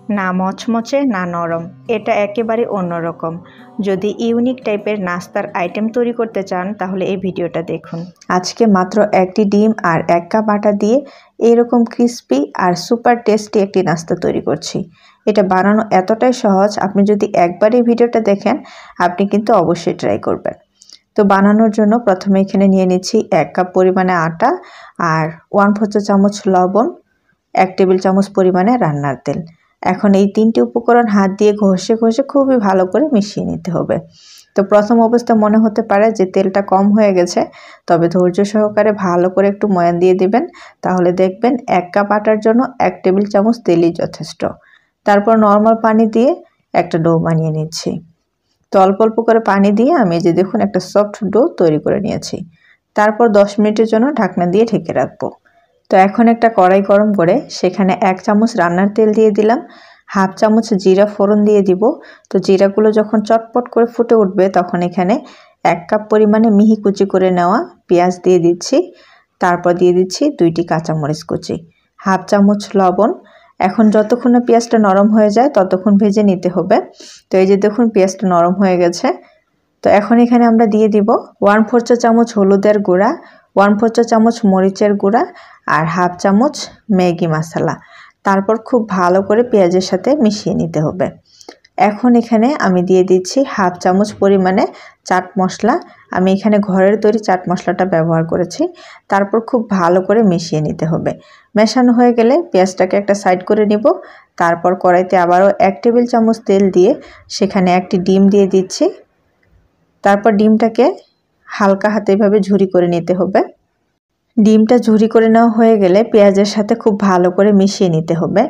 না মচমচে না নরম, এটা একেবারে অন্যরকম। যদি ইউনিক টাইপের নাস্তার আইটেম তৈরি করতে চান তাহলে এই ভিডিওটা দেখুন। আজকে মাত্র একটি ডিম আর 1 কাপ আটা দিয়ে এরকম ক্রিস্পি আর সুপার টেস্টি একটি নাস্তা তৈরি করছি। এটা বানানো এতটাই সহজ, আপনি যদি একবার এই ভিডিওটা দেখেন আপনি কিন্তু অবশ্যই ট্রাই করবেন। তো বানানোর জন্য প্রথমে এখানে নিয়ে নিচ্ছি 1 কাপ পরিমাণে আটা আর 1/4 চা চামচ লবণ, 1 টেবিল চামচ পরিমাণে রান্নার তেল। এখন এই 3টি উপকরণ হাত দিয়ে ঘষে ঘষে খুবই ভালো করে মিশিয়ে নিতে হবে। তো প্রথম অবস্থা মনে হতে পারে যে তেলটা কম হয়ে গেছে, তবে ধৈর্য সহকারে ভালো করে একটু ময়ান দিয়ে দিবেন, তাহলে দেখবেন 1 কাপ আটার জন্য 1 টেবিল চামচ তেলই যথেষ্ট। তারপর নর্মাল পানি দিয়ে একটা ডো বানিয়ে নিচ্ছি। তো অল্প অল্প করে পানি দিয়ে আমি যে দেখুন একটা সফট ডো তৈরি করে নিয়েছি। তারপর 10 মিনিটের জন্য ঢাকনা দিয়ে ঢেকে রাখবো। তো এখন একটা কড়াই গরম করে সেখানে 1 চামচ রান্নার তেল দিয়ে দিলাম, 1/2 চামচ জিরা ফোড়ন দিয়ে দিব। তো জিরাগুলো যখন চটপট করে ফুটে উঠবে তখন এখানে 1 কাপ পরিমাণে মিহি কুচি করে নেওয়া পেঁয়াজ দিয়ে দিচ্ছি। তারপর দিয়ে দিচ্ছি 2টি কাঁচামরিচ কুচি, 1/2 চামচ লবণ। এখন যতক্ষণ না পেঁয়াজটা নরম হয়ে যায় ততক্ষণ ভেজে নিতে হবে। তো এই যে দেখুন পেঁয়াজটা নরম হয়ে গেছে। তো এখন এখানে আমরা দিয়ে দিব 1/4 চা চামচ হলুদের গুঁড়া, 1/4 চা চামচ মরিচের গুঁড়া আর 1/2 চামচ ম্যাগি মশলা। তারপর খুব ভালো করে পেঁয়াজের সাথে মিশিয়ে নিতে হবে। এখন এখানে আমি দিয়ে দিচ্ছি 1/2 চামচ পরিমাণে চাট মশলা। আমি এখানে ঘরের তৈরি চাট মশলাটা ব্যবহার করেছি। তারপর খুব ভালো করে মিশিয়ে নিতে হবে। মেশানো হয়ে গেলে পেঁয়াজটাকে একটা সাইড করে নিব। তারপর কড়াইতে আবারও 1 টেবিল চামচ তেল দিয়ে সেখানে একটি ডিম দিয়ে দিচ্ছি। তারপর ডিমটাকে হালকা হাতে এভাবে ঝুরি করে নিতে হবে। ডিমটা ঝুরি করে নেওয়া হয়ে গেলে পেঁয়াজের সাথে খুব ভালো করে মিশিয়ে নিতে হবে।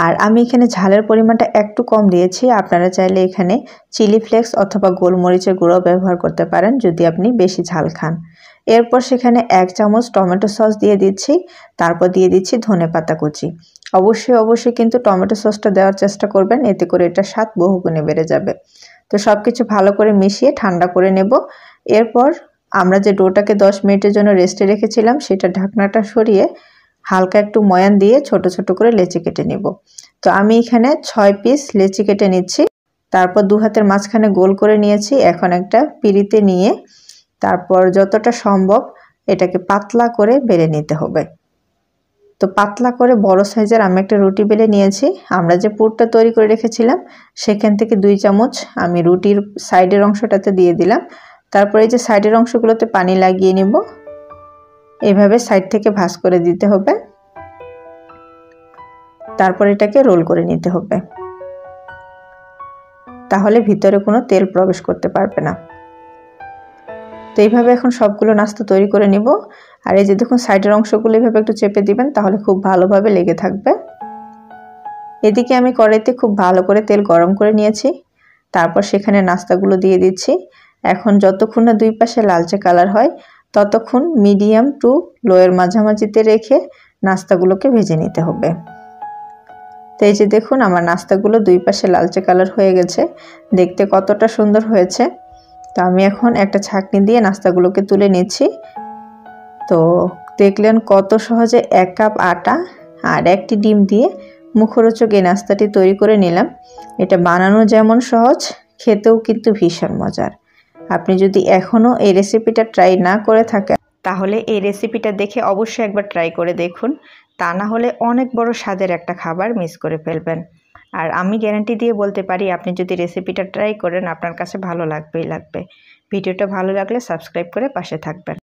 আর আমি এখানে ঝালের পরিমাণটা একটু কম দিয়েছি, আপনারা চাইলে এখানে চিলি ফ্লেক্স অথবা গোলমরিচের গুঁড়ো ব্যবহার করতে পারেন যদি আপনি বেশি ঝাল খান। এরপর সেখানে 1 চামচ টমেটো সস দিয়ে দিচ্ছি। তারপর দিয়ে দিচ্ছি ধনেপাতা কুচি। অবশ্যই কিন্তু টমেটো সসটা দেওয়ার চেষ্টা করবেন, এতে করে এটা স্বাদ বহুগুণে বেড়ে যাবে। তো সব কিছু ভালো করে মিশিয়ে ঠান্ডা করে নেব। এরপর আমরা যে ডোটাকে 10 মিনিটের জন্য রেস্টে রেখেছিলাম সেটা ঢাকনাটা সরিয়ে হালকা একটু ময়ান দিয়ে ছোট ছোট করে লেচি কেটে নেব। তো আমি এখানে 6 পিস লেচি কেটে নিচ্ছি। তারপর 2 হাতের মাঝখানে গোল করে নিয়েছি। এখন একটা পিঁড়িতে নিয়ে তারপর যতটা সম্ভব এটাকে পাতলা করে বেলে নিতে হবে। তো পাতলা করে বড় সাইজের আমি একটা রুটি বেলে নিয়েছি। আমরা যে পুরটা তৈরি করে রেখেছিলাম সেখান থেকে 2 চামচ আমি রুটির সাইডের অংশটাতে দিয়ে দিলাম। তারপর এই যে সাইডের অংশগুলোতে পানি লাগিয়ে নেব। এইভাবে সাইড থেকে ভাঁজ করে দিতে হবে। তারপর এটাকে রোল করে নিতে হবে, তাহলে ভিতরে কোনো তেল প্রবেশ করতে পারবে না। তো এইভাবে এখন সবগুলো নাস্তা তৈরি করে নিব। আর এই যে দেখুন সাইডের অংশগুলো এইভাবে একটু চেপে দিবেন, তাহলে খুব ভালোভাবে লেগে থাকবে। এদিকে আমি কড়াইতে খুব ভালো করে তেল গরম করে নিয়েছি। তারপর সেখানে নাস্তাগুলো দিয়ে দিচ্ছি। এখন যতক্ষণ না 2 পাশে লালচে কালার হয় ততক্ষণ মিডিয়াম টু লোয়ের মাঝামাঝিতে রেখে নাস্তাগুলোকে ভেজে নিতে হবে। তো এই যে দেখুন আমার নাস্তাগুলো 2 পাশে লালচে কালার হয়ে গেছে, দেখতে কতটা সুন্দর হয়েছে। তো আমি এখন একটা ছাঁকনি দিয়ে নাস্তাগুলোকে তুলে নিচ্ছি। তো দেখলেন কত সহজে 1 কাপ আটা আর একটি ডিম দিয়ে মুখরোচক এই নাস্তাটি তৈরি করে নিলাম। এটা বানানো যেমন সহজ, খেতেও কিন্তু ভীষণ মজার। আপনি যদি এখনও এই রেসিপিটা ট্রাই না করে থাকেন তাহলে এই রেসিপিটা দেখে অবশ্যই একবার ট্রাই করে দেখুন, তা না হলে অনেক বড় স্বাদের একটা খাবার মিস করে ফেলবেন। আর আমি গ্যারান্টি দিয়ে বলতে পারি আপনি যদি রেসিপিটা ট্রাই করেন আপনার কাছে ভালো লাগবেই লাগবে। ভিডিওটা ভালো লাগলে সাবস্ক্রাইব করে পাশে থাকবেন।